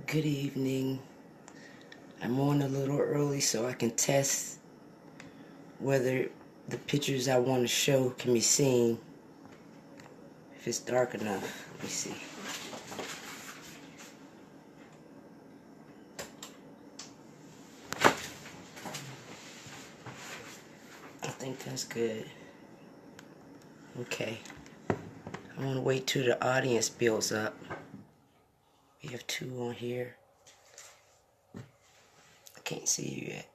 Good evening. I'm on a little early so I can test whether the pictures I want to show can be seen. If it's dark enough. Let me see. I think that's good. Okay. I want to wait till the audience builds up. We have 2 on here. I can't see you yet.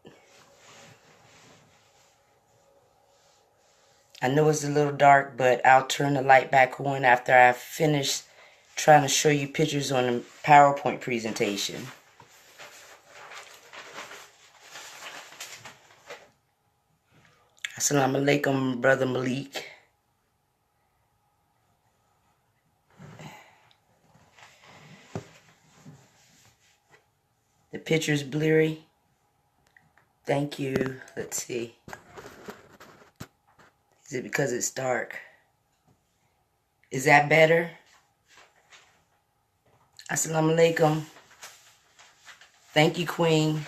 I know it's a little dark, but I'll turn the light back on after I finish trying to show you pictures on the PowerPoint presentation. Assalamu alaikum, Brother Malik. The picture's blurry. Thank you. Let's see. Is it because it's dark? Is that better? Assalamu alaikum. Thank you, Queen.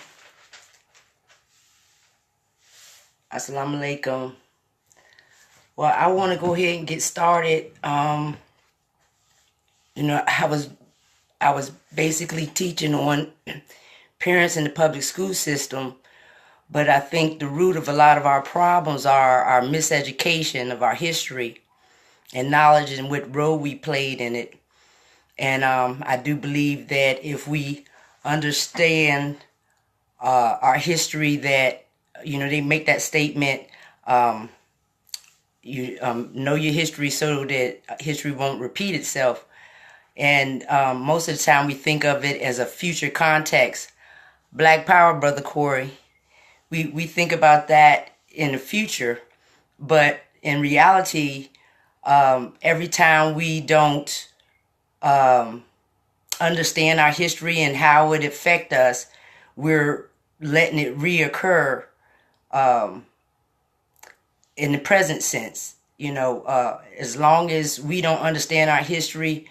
Assalamu alaikum. Well, I want to go ahead and get started. I was basically teaching on parents in the public school system, but I think the root of a lot of our problems are our miseducation of our history and knowledge and what role we played in it. And I do believe that if we understand our history, that they make that statement, you know your history so that history won't repeat itself. And most of the time we think of it as a future context. Black Power, Brother Corey. We think about that in the future, but in reality, every time we don't understand our history and how it affects us, we're letting it reoccur in the present sense. As long as we don't understand our history,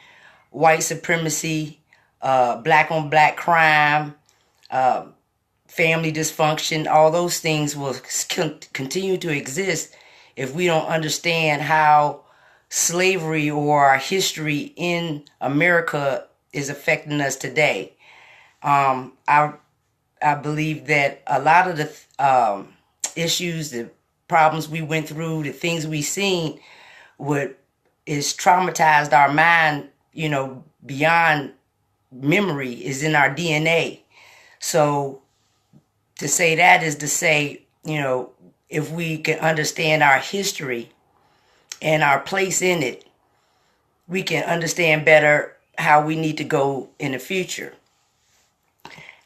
white supremacy, black on black crime, family dysfunction, all those things will continue to exist if we don't understand how slavery or our history in America is affecting us today. I believe that a lot of the issues, the problems we went through, the things we seen, is traumatized our mind, beyond memory, is in our DNA. So to say that is to say, if we can understand our history and our place in it, we can understand better how we need to go in the future.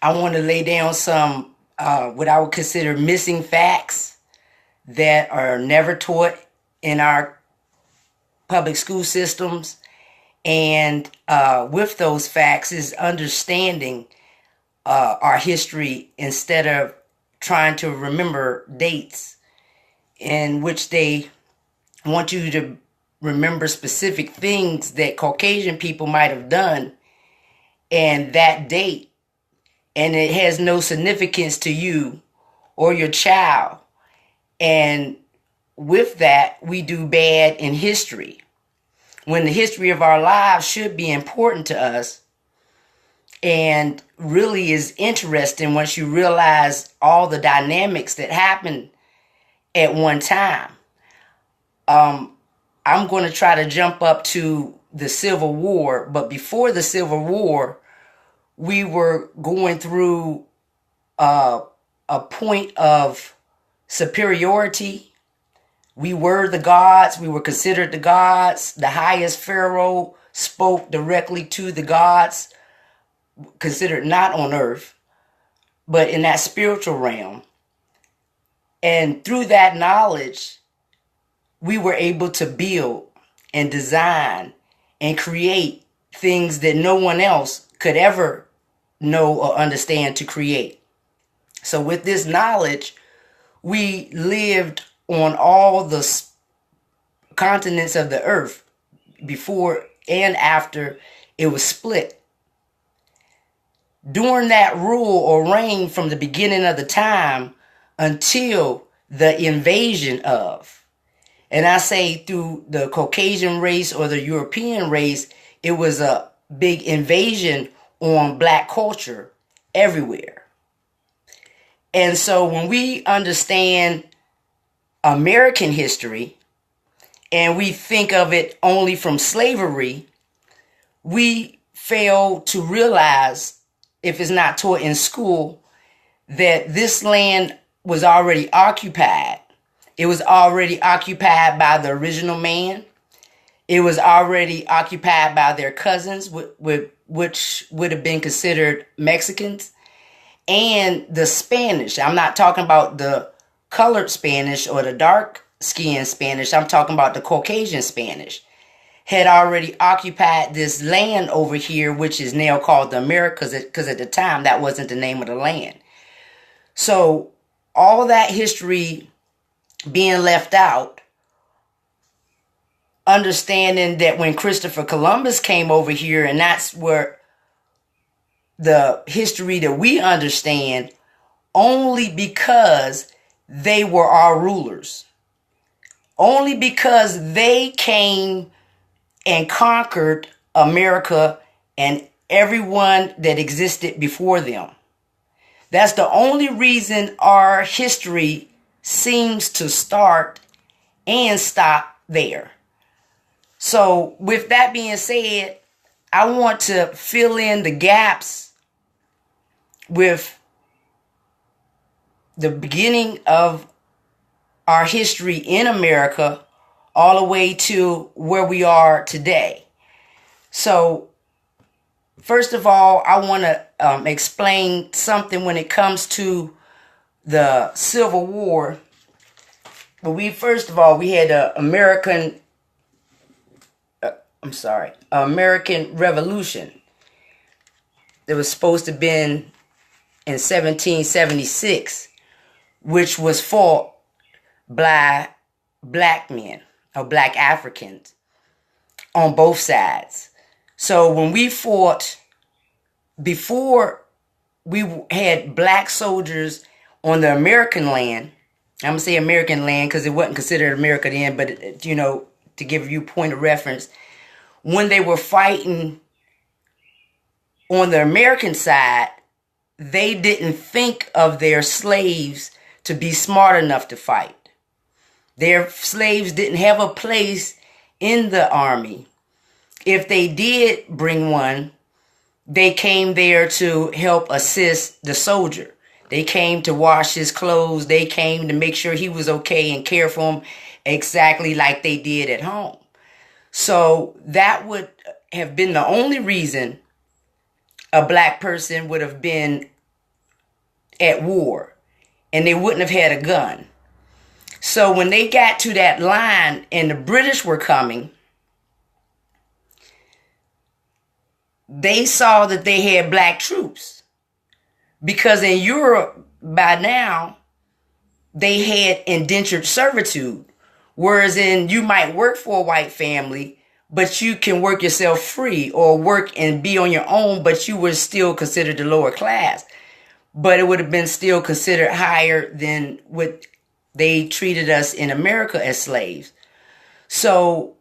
I want to lay down some what I would consider missing facts that are never taught in our public school systems. And with those facts is understanding our history instead of trying to remember dates in which they want you to remember specific things that Caucasian people might have done and that date, and it has no significance to you or your child. And with that, we do bad in history, when the history of our lives should be important to us and really is interesting once you realize all the dynamics that happened at one time. I'm going to try to jump up to the Civil War, but before the Civil War, we were going through a point of superiority. We were the gods. We were considered the gods. The highest pharaoh spoke directly to the gods, considered not on earth, but in that spiritual realm. And through that knowledge, we were able to build and design and create things that no one else could ever know or understand to create. So with this knowledge, we lived on all the continents of the earth before and after it was split. during that rule or reign from the beginning of the time until the invasion of, and I say through the Caucasian race or the European race, it was a big invasion on black culture everywhere. And so when we understand American history and we think of it only from slavery, we fail to realize, if it's not taught in school, that this land was already occupied. It was already occupied by the original man. It was already occupied by their cousins, which would have been considered Mexicans, and the Spanish. I'm not talking about the colored Spanish or the dark-skinned Spanish. I'm talking about the Caucasian Spanish. Had already occupied this land over here, which is now called the Americas, because at the time that wasn't the name of the land. So all that history being left out, understanding that when Christopher Columbus came over here, and that's where the history that we understand, only because they were our rulers. Only because they came and conquered America and everyone that existed before them. That's the only reason our history seems to start and stop there. So with that being said, I want to fill in the gaps with the beginning of our history in America all the way to where we are today. So first of all, I want to explain something when it comes to the Civil War. But we had the American Revolution. It was supposed to have been in 1776, which was fought by black men or black Africans on both sides. So when we fought, before we had black soldiers on the American land, I'm going to say American land because it wasn't considered America then, but to give you a point of reference, when they were fighting on the American side, they didn't think of their slaves to be smart enough to fight. Their slaves didn't have a place in the army. If they did bring one, they came there to help assist the soldier. They came to wash his clothes. They came to make sure he was okay and care for him exactly like they did at home. So that would have been the only reason a black person would have been at war, and they wouldn't have had a gun. So when they got to that line and the British were coming, they saw that they had black troops. Because in Europe, by now, they had indentured servitude. Whereas you might work for a white family, but you can work yourself free or work and be on your own, but you were still considered the lower class. But it would have been still considered higher than what they treated us in America as slaves. So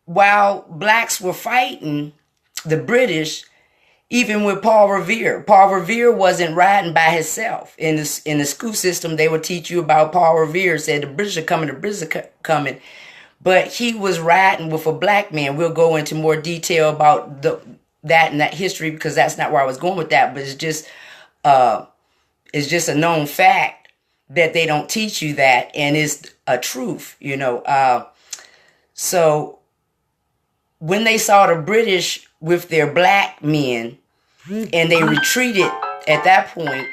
while blacks were fighting the British, even with Paul Revere wasn't riding by himself. In the school system, they would teach you about Paul Revere, said the British are coming, the British are coming. But he was riding with a black man. We'll go into more detail about that and that history because that's not where I was going with that. But it's just a known fact that they don't teach you that, and it's a truth, So when they saw the British with their black men and they retreated at that point,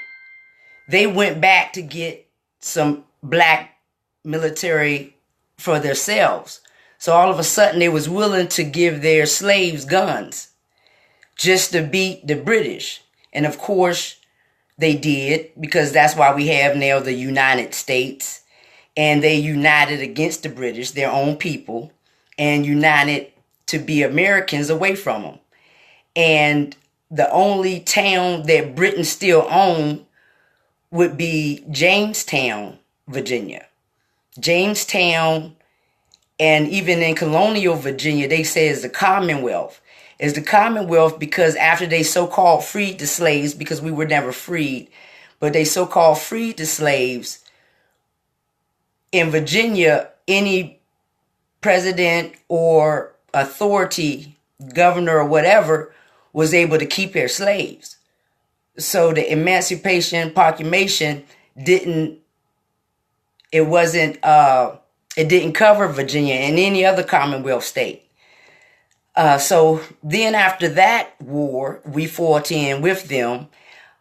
they went back to get some black military for themselves. So all of a sudden they was willing to give their slaves guns just to beat the British. And of course they did, because that's why we have now the United States. And they united against the British, their own people, and united to be Americans away from them. And the only town that Britain still owned would be Jamestown, Virginia. Jamestown, and even in colonial Virginia, they say it's the Commonwealth. It's the Commonwealth because after they so-called freed the slaves, because we were never freed, but they so-called freed the slaves, in Virginia, any president or authority, governor or whatever, was able to keep their slaves. So the Emancipation Proclamation it didn't cover Virginia and any other Commonwealth state. So then after that war, we fought in with them.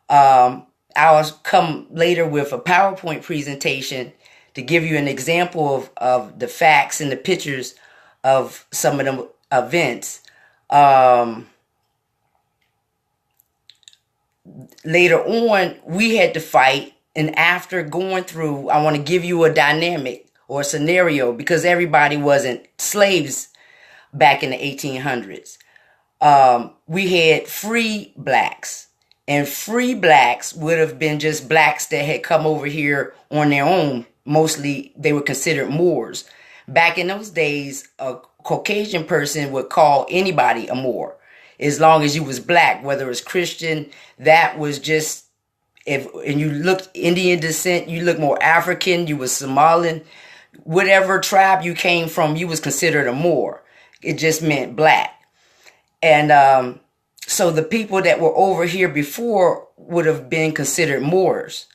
I'll come later with a PowerPoint presentation to give you an example of the facts and the pictures of some of the events. Later on, we had to fight, and after going through, I want to give you a dynamic or a scenario because everybody wasn't slaves back in the 1800s. We had free blacks, and free blacks would have been just blacks that had come over here on their own. Mostly they were considered Moors. Back in those days, a Caucasian person would call anybody a Moor as long as you was black, whether it was Christian. That was just, and you looked Indian descent, you looked more African, you was Somalian, whatever tribe you came from, you was considered a Moor. It just meant black. And so the people that were over here before would have been considered Moors.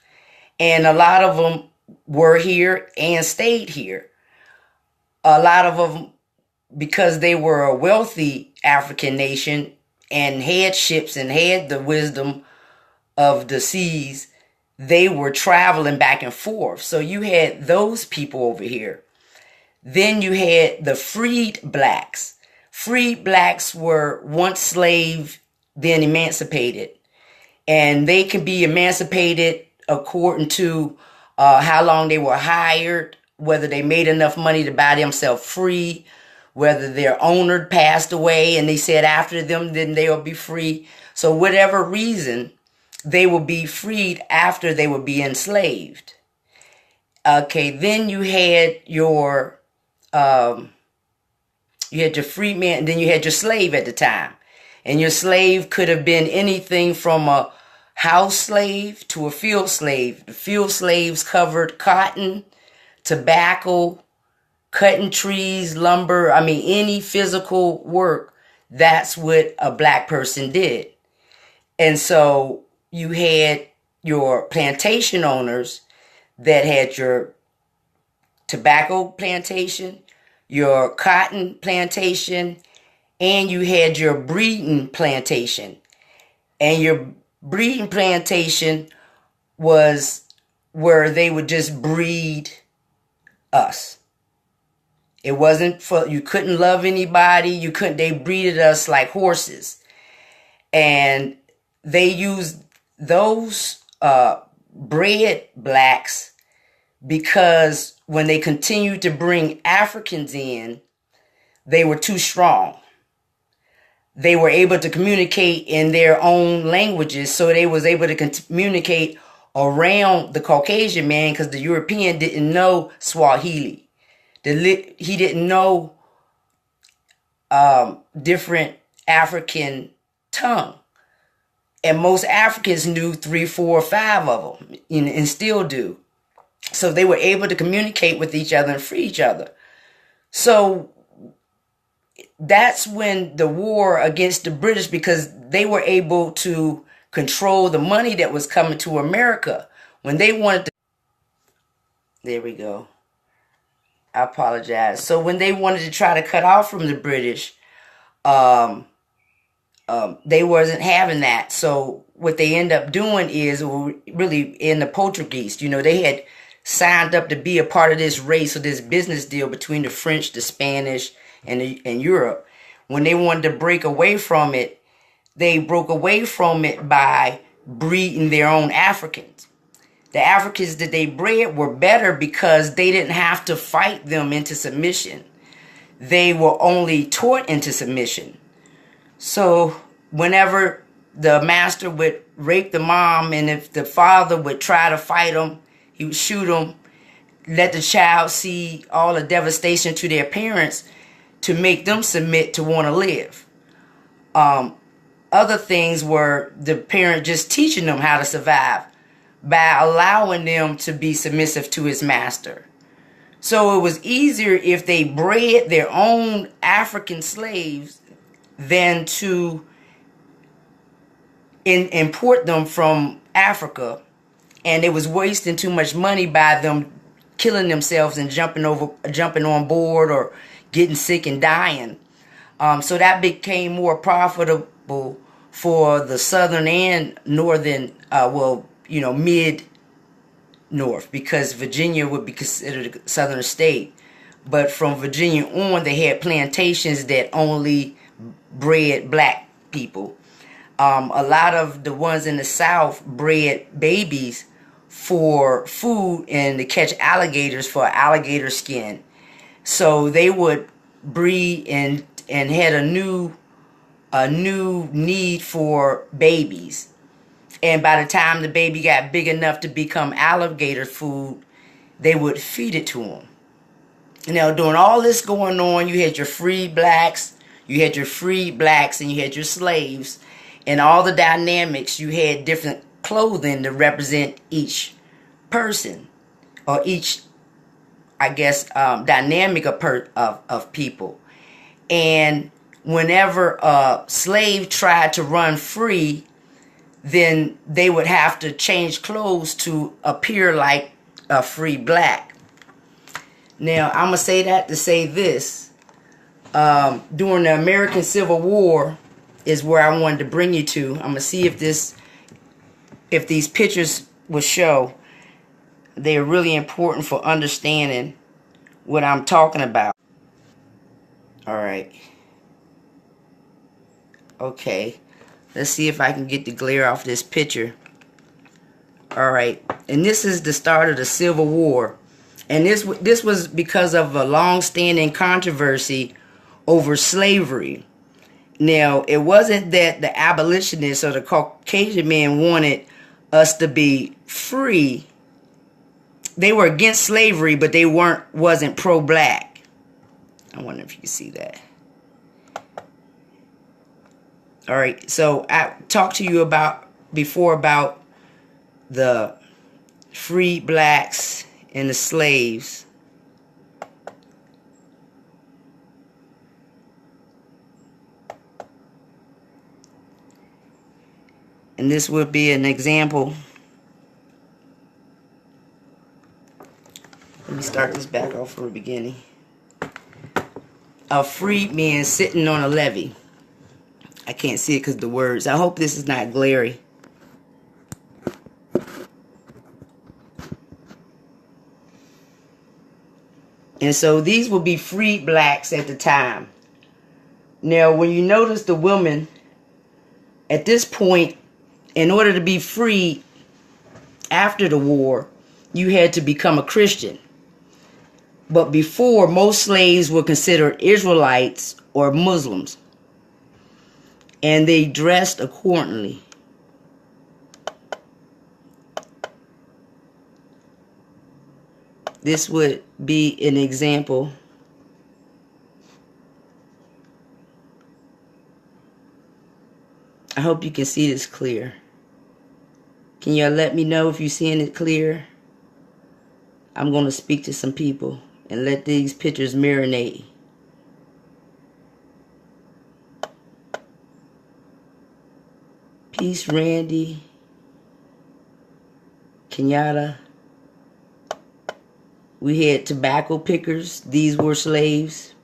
And a lot of them were here and stayed here. A lot of them, because they were a wealthy African nation and had ships and had the wisdom of the seas, they were traveling back and forth. So you had those people over here. Then you had the freed blacks. Freed blacks were once slave, then emancipated. And they can be emancipated according to how long they were hired, whether they made enough money to buy themselves free, whether their owner passed away and they said after them, then they'll be free. So whatever reason, they will be freed after they will be enslaved. Okay, then you had your free man, and then you had your slave at the time. And your slave could have been anything from a house slave to a field slave. The field slaves covered cotton, tobacco, cutting trees, lumber. I mean, any physical work. That's what a black person did. And so you had your plantation owners that had your tobacco plantation, your cotton plantation, and you had your breeding plantation. And your breeding plantation was where they would just breed us. It wasn't for, you couldn't love anybody. They breeded us like horses. And they used those bred blacks because when they continued to bring Africans in, they were too strong. They were able to communicate in their own languages, so they was able to communicate around the Caucasian man because the European didn't know Swahili. He didn't know different African tongue. And most Africans knew 3, 4, 5 of them, and still do. So they were able to communicate with each other and free each other. So that's when the war against the British, because they were able to control the money that was coming to America. When they wanted to... There we go. I apologize. So when they wanted to try to cut off from the British, they wasn't having that. So what they end up doing is, really in the Portuguese, they had signed up to be a part of this race or this business deal between the French, the Spanish, and Europe. When they wanted to break away from it, they broke away from it by breeding their own Africans. The Africans that they bred were better because they didn't have to fight them into submission. They were only taught into submission. So whenever the master would rape the mom, and if the father would try to fight him, he would shoot him, let the child see all the devastation to their parents to make them submit to want to live. Other things were the parent just teaching them how to survive by allowing them to be submissive to his master. So it was easier if they bred their own African slaves than to import them from Africa. And it was wasting too much money by them killing themselves and jumping on board or getting sick and dying. So that became more profitable for the southern and northern, mid-north, because Virginia would be considered a southern state. But from Virginia on, they had plantations that only bred black people. A lot of the ones in the South bred babies for food and to catch alligators for alligator skin. So they would breed and had a new need for babies. And by the time the baby got big enough to become alligator food, they would feed it to them. Now, during all this going on, you had your free blacks, and you had your slaves, and all the dynamics. You had different clothing to represent each person, or each, dynamic of people. And whenever a slave tried to run free, then they would have to change clothes to appear like a free black. Now, I'm going to say that to say this. During the American Civil War is where I wanted to bring you to. I'm going to see if these pictures will show. They're really important for understanding what I'm talking about. All right. Okay. Let's see if I can get the glare off this picture. All right. And this is the start of the Civil War. And this was because of a long-standing controversy over slavery. Now, it wasn't that the abolitionists or the Caucasian men wanted us to be free. They were against slavery, but they wasn't pro-black. I wonder if you can see that. All right, so I talked to you before about the free blacks and the slaves. And this would be an example. Let me start this back off from the beginning. A free man sitting on a levee. I can't see it because of the words. I hope this is not glary. And so these will be free blacks at the time. Now, when you notice the women, at this point, in order to be free after the war, you had to become a Christian. But before, most slaves were considered Israelites or Muslims. And they dressed accordingly. This would be an example. I hope you can see this clear. Can y'all let me know if you're seeing it clear? I'm going to speak to some people and let these pictures marinate. Peace, Randy. Kenyatta. We had tobacco pickers. These were slaves.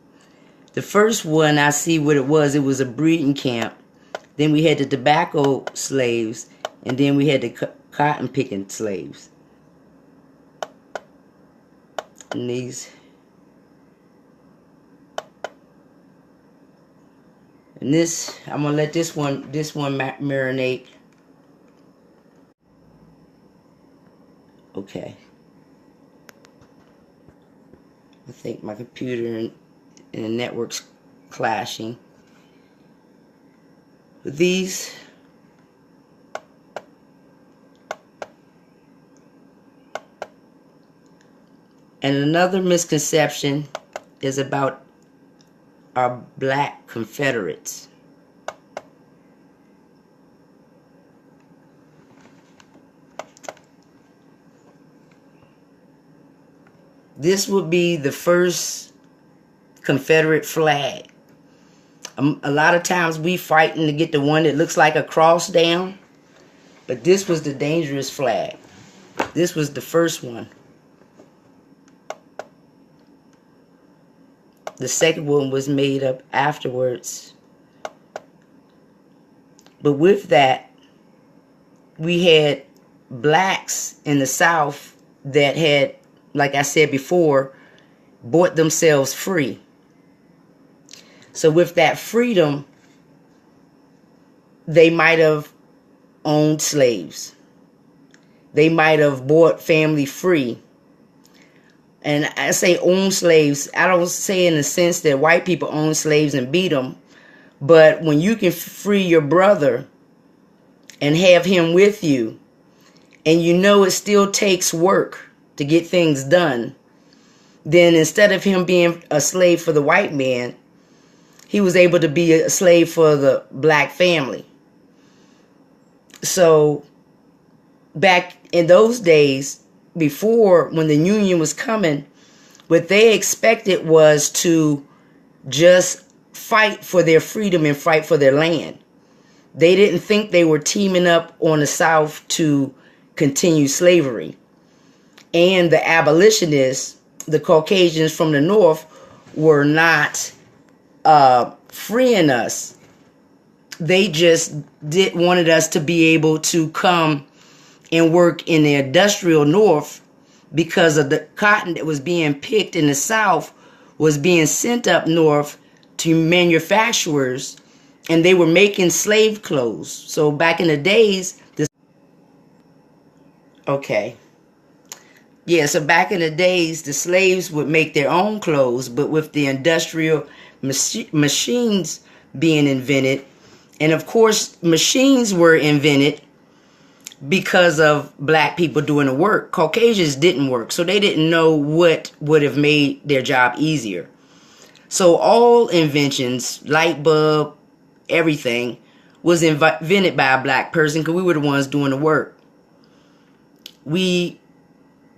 The first one, I see what it was. It was a breeding camp. Then we had the tobacco slaves. And then we had the cotton picking slaves. And these. And this, I'm going to let this one marinate. Okay. I think my computer and the network's clashing. These And another misconception is about our black Confederates. This would be the first Confederate flag. A lot of times we fighting to get the one that looks like a cross down, but this was the dangerous flag. This was the first one. The second one was made up afterwards. But with that, we had blacks in the South that had, like I said before, bought themselves free. So with that freedom, they might have owned slaves. They might have bought family free. And I say own slaves, I don't say in the sense that white people own slaves and beat them. But when you can free your brother and have him with you, and you know it still takes work to get things done, then instead of him being a slave for the white man, he was able to be a slave for the black family. So back in those days, before, when the Union was coming, what they expected was to just fight for their freedom and fight for their land. They didn't think they were teaming up on the South to continue slavery. And the abolitionists, the Caucasians from the North, were not freeing us. They just wanted us to be able to come and work in the industrial North, because of the cotton that was being picked in the South was being sent up north to manufacturers, and they were making slave clothes. So back in the days, so back in the days, the slaves would make their own clothes, but with the industrial machines being invented, and of course machines were invented because of black people doing the work. Caucasians didn't work, so they didn't know what would have made their job easier. So all inventions, light bulb, everything, was invented by a black person, because we were the ones doing the work. We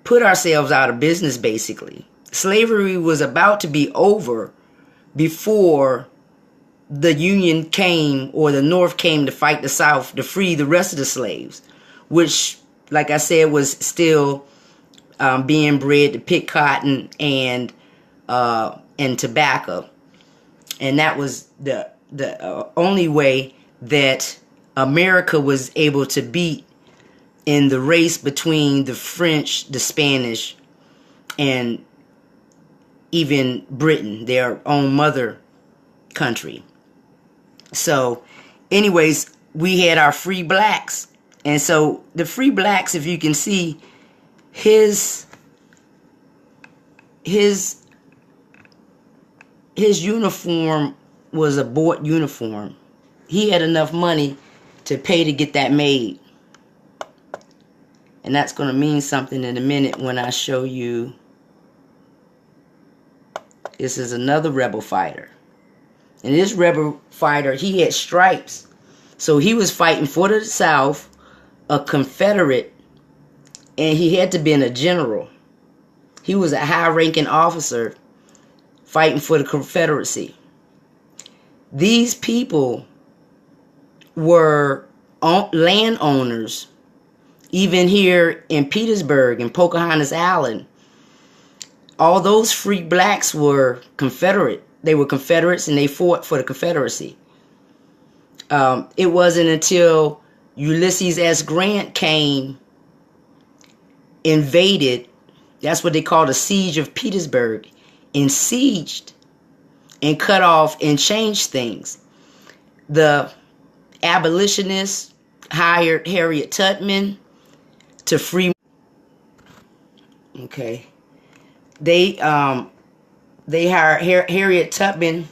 put ourselves out of business, basically. Slavery was about to be over before the Union came, or the North came, to fight the South to free the rest of the slaves, which, like I said, was still being bred to pick cotton and tobacco. And that was the only way that America was able to beat in the race between the French, the Spanish, and even Britain, their own mother country. So anyways, we had our free blacks. And so the free blacks, if you can see, his uniform was a bought uniform. He had enough money to pay to get that made. And that's going to mean something in a minute when I show you. This is another rebel fighter. And this rebel fighter, he had stripes. So he was fighting for the South, a Confederate, and he had to be a general. He was a high-ranking officer fighting for the Confederacy. These people were landowners, even here in Petersburg and Pocahontas Island. All those free blacks were Confederate. They were Confederates, and they fought for the Confederacy. It wasn't until Ulysses S. Grant came, invaded, that's what they called the Siege of Petersburg, and sieged and cut off and changed things. The abolitionists hired Harriet Tubman to free. They hired Harriet Tubman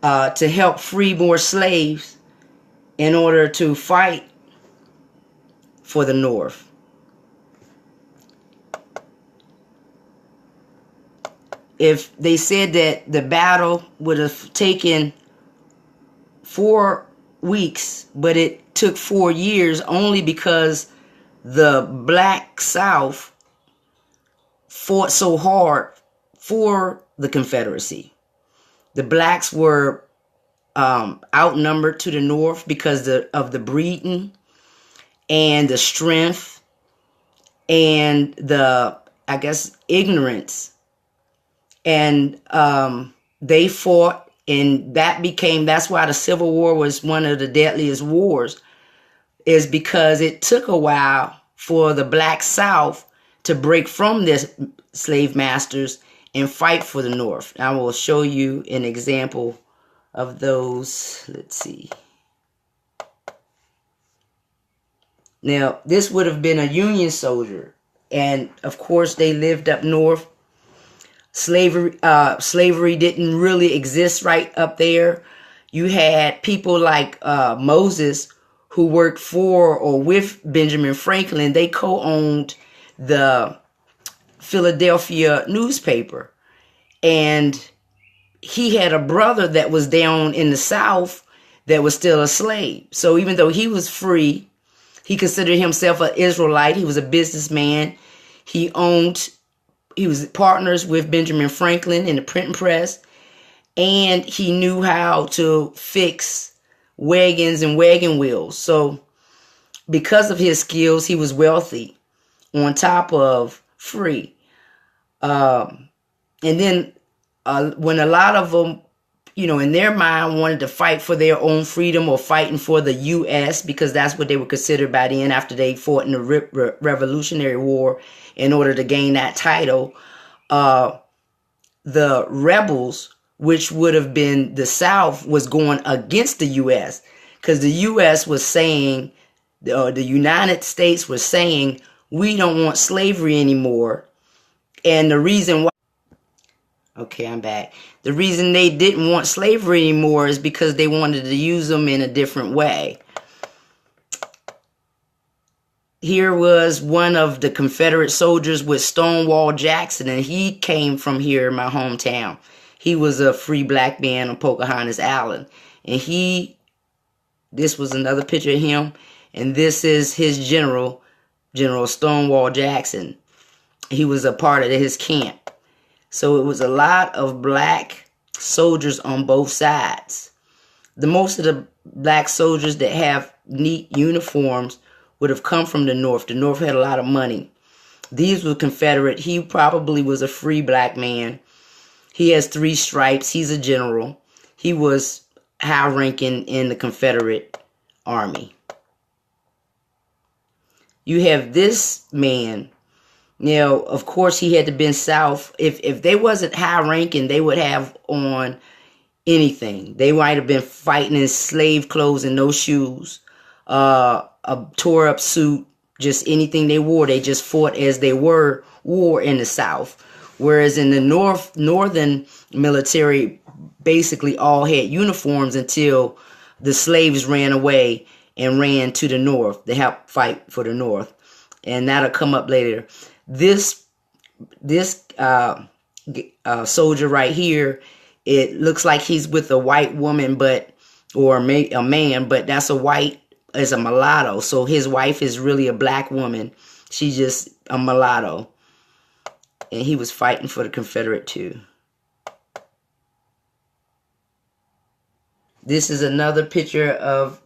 to help free more slaves in order to fight for the North. if they said that the battle would have taken 4 weeks, but it took 4 years only because the Black South fought so hard for the Confederacy. The blacks were outnumbered to the North because of the breeding and the strength and the, I guess, ignorance. And they fought, and that's why the Civil War was one of the deadliest wars, is because it took a while for the Black South to break from their slave masters and fight for the North. I will show you an example of those. Let's see. Now, this would have been a Union soldier, and of course they lived up north. Slavery didn't really exist right up there. You had people like Moses, who worked for or with Benjamin Franklin. They co-owned the Philadelphia newspaper, and he had a brother that was down in the South that was still a slave. So even though he was free, he considered himself an Israelite. He was a businessman. He was partners with Benjamin Franklin in the printing press, and he knew how to fix wagons and wagon wheels. So because of his skills, he was wealthy on top of free. And then when a lot of them, in their mind wanted to fight for their own freedom or fighting for the U.S., because that's what they were considered by then after they fought in the Revolutionary War in order to gain that title, the rebels, which would have been the South, was going against the U.S. because the U.S. was saying, the United States was saying, we don't want slavery anymore. And the reason why, okay, I'm back. The reason they didn't want slavery anymore is because they wanted to use them in a different way. Here was one of the Confederate soldiers with Stonewall Jackson, and he came from here in my hometown. He was a free black man on Pocahontas Island. And this was another picture of him, and this is his General Stonewall Jackson. He was a part of his camp. So it was a lot of black soldiers on both sides. Most of the black soldiers that have neat uniforms would have come from the North. The North had a lot of money. These were Confederate. He probably was a free black man. He has 3 stripes. He's a general. He was high ranking in the Confederate Army. You have this man. Now, of course, he had to been South. If they wasn't high ranking, they would have on anything. They might have been fighting in slave clothes and no shoes, a tore up suit, just anything they wore. They just fought as they wore in the South. Whereas in the northern military, basically all had uniforms until the slaves ran away and ran to the North to help fight for the North. And that'll come up later. This soldier right here, it looks like he's with a white woman, or a man, but that's a mulatto. So his wife is really a black woman. She's just a mulatto. And he was fighting for the Confederate too. This is another picture of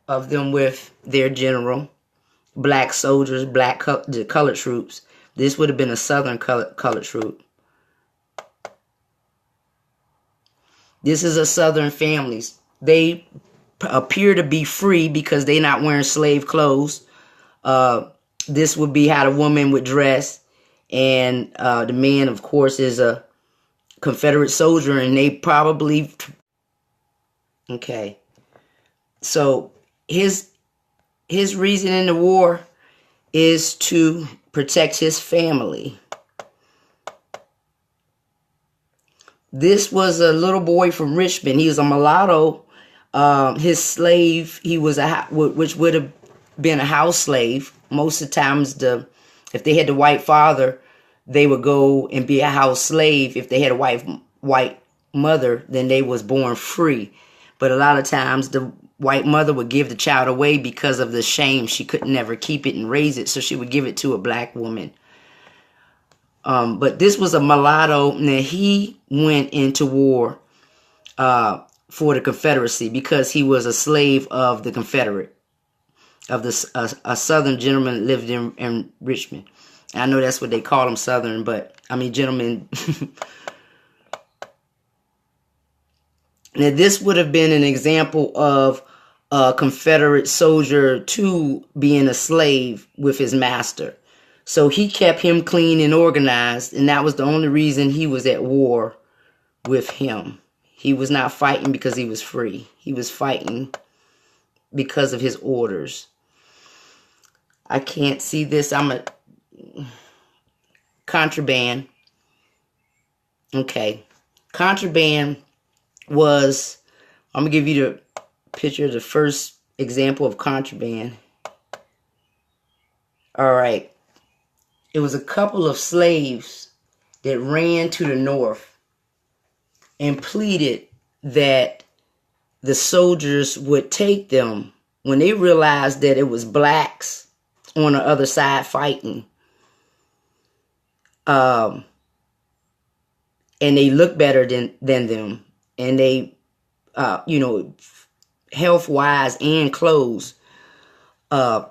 them with their general. Black soldiers, the colored troops. This would have been a Southern colored troop. This is a Southern families. They appear to be free because they're not wearing slave clothes. This would be how the woman would dress. And the man, of course, is a Confederate soldier, and they probably... Okay. So his reason in the war is to protect his family. This was a little boy from Richmond. He was a mulatto. His slave, he was which would have been a house slave. Most of the times, if they had the white father, they would go and be a house slave. If they had a white mother, then they was born free. But a lot of times the white mother would give the child away because of the shame. She could never keep it and raise it, so she would give it to a black woman. But this was a mulatto, and he went into war for the Confederacy because he was a slave of the Confederate, of a Southern gentleman that lived in Richmond. I know that's what they call them, Southern, but I mean gentlemen. Now, this would have been an example of a Confederate soldier too being a slave with his master. So he kept him clean and organized, and that was the only reason he was at war with him. He was not fighting because he was free. He was fighting because of his orders. I can't see this. I'm a contraband. Okay. Contraband was, I'm going to give you the picture of the first example of contraband. All right. It was a couple of slaves that ran to the north and pleaded that the soldiers would take them when they realized that it was blacks on the other side fighting. And they looked better than them. And they, health-wise and clothes,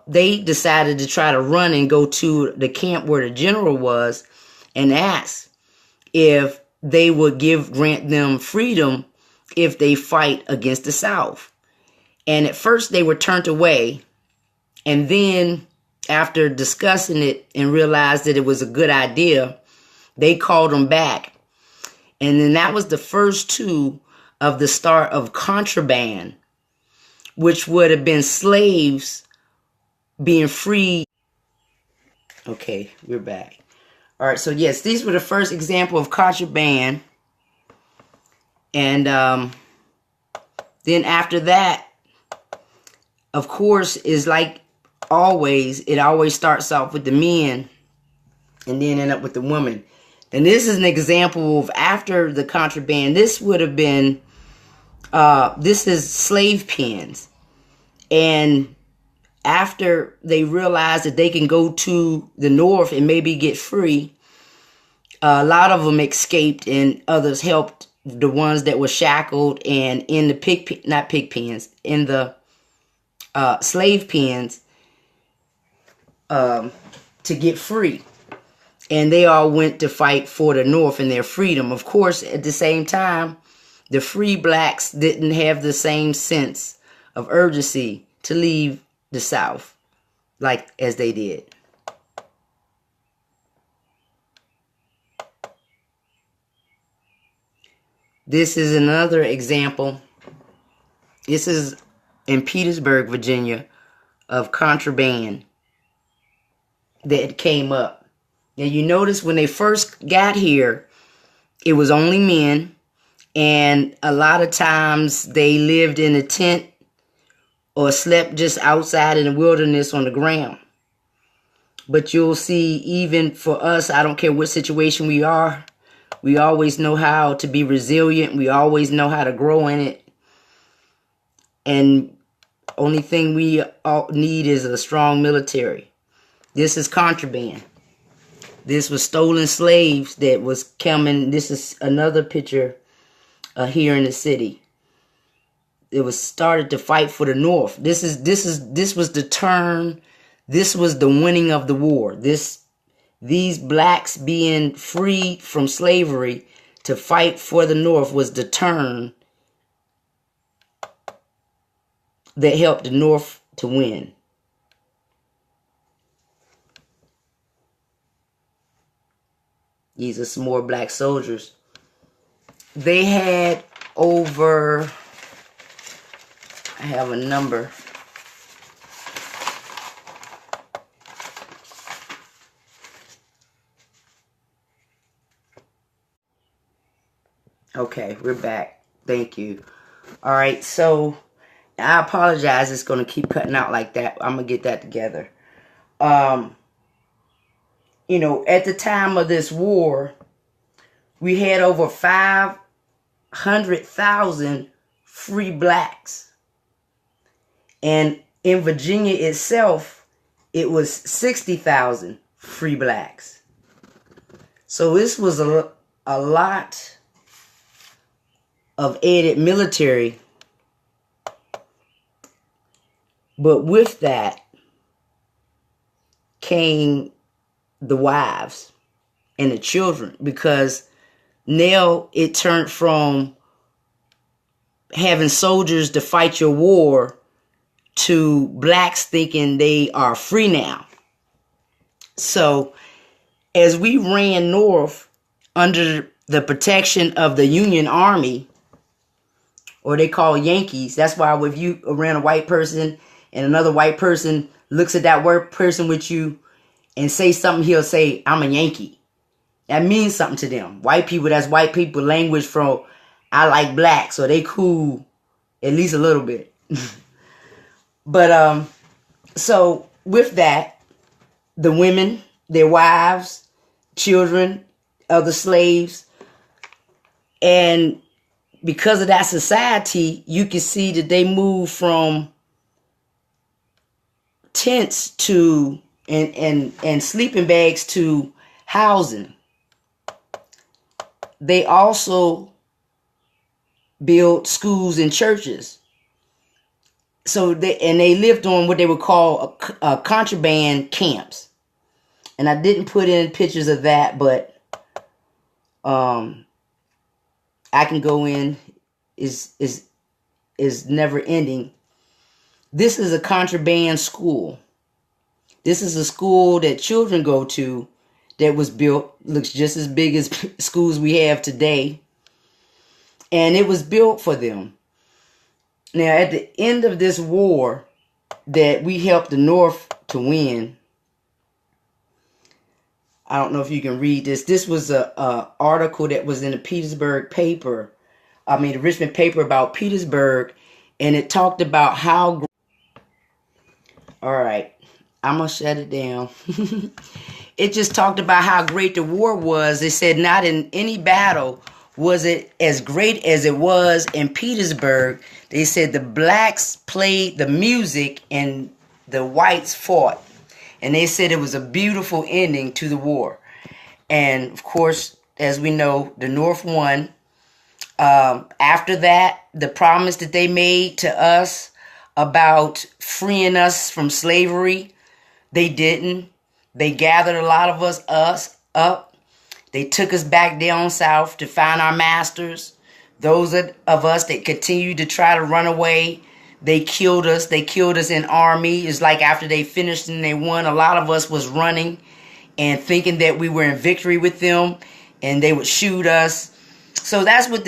they decided to try to run and go to the camp where the general was and ask if they would grant them freedom if they fight against the South. And at first they were turned away. And then after discussing it and realized that it was a good idea, they called them back. And then that was the first two of the start of contraband, which would have been slaves being free. Okay, we're back. All right, so yes, these were the first example of contraband. And then after that, of course, is like always, it always starts off with the men and then end up with the women. And this is an example of after the contraband. This would have been, this is slave pens. And after they realized that they can go to the north and maybe get free, a lot of them escaped and others helped the ones that were shackled and in the in the slave pens to get free. And they all went to fight for the North and their freedom. Of course, at the same time, the free blacks didn't have the same sense of urgency to leave the South like as they did. This is another example. This is in Petersburg, Virginia, of contraband that came up. Now, you notice when they first got here, it was only men, and a lot of times they lived in a tent or slept just outside in the wilderness on the ground. But you'll see, even for us, I don't care what situation we are, we always know how to be resilient. We always know how to grow in it. And only thing we all need is a strong military. This is contraband. This was stolen slaves that was coming. This is another picture here in the city. It was started to fight for the North. This was the turn. This was the winning of the war. These blacks being freed from slavery to fight for the North was the turn that helped the North to win. These are some more black soldiers. They had over, I have a number. Okay, we're back. Thank you. All right, so I apologize. It's going to keep cutting out like that. I'm going to get that together. at the time of this war, we had over 500,000 free blacks. And in Virginia itself, it was 60,000 free blacks. So this was a lot of added military. But with that came the wives and the children, because now it turned from having soldiers to fight your war to blacks thinking they are free now. So as we ran north under the protection of the Union Army, or they call Yankees, that's why if you around a white person and another white person looks at that white person with you and say something, he'll say, I'm a Yankee. That means something to them. White people, that's white people language from I like black, so they cool at least a little bit. But so with that, the women, their wives, children, other slaves, and because of that society, you can see that they move from tents to and sleeping bags to housing. They also built schools and churches. So they lived on what they would call a contraband camps. And I didn't put in pictures of that, but I can go in. Is never ending. This is a contraband school. This is a school that children go to that was built, looks just as big as schools we have today. And it was built for them. Now, at the end of this war that we helped the North to win, I don't know if you can read this. This was a article that was in the Petersburg paper. The Richmond paper about Petersburg. And it talked about how... All right. I'm going to shut it down. It just talked about how great the war was. It said not in any battle was it as great as it was in Petersburg. They said the blacks played the music and the whites fought. And they said it was a beautiful ending to the war. And, of course, as we know, the North won. After that, the promise that they made to us about freeing us from slavery, they didn't. They gathered a lot of us up. They took us back down south to find our masters. Those of us that continued to try to run away, they killed us. They killed us in army. It's like after they finished and they won, a lot of us was running and thinking that we were in victory with them and they would shoot us. So that's what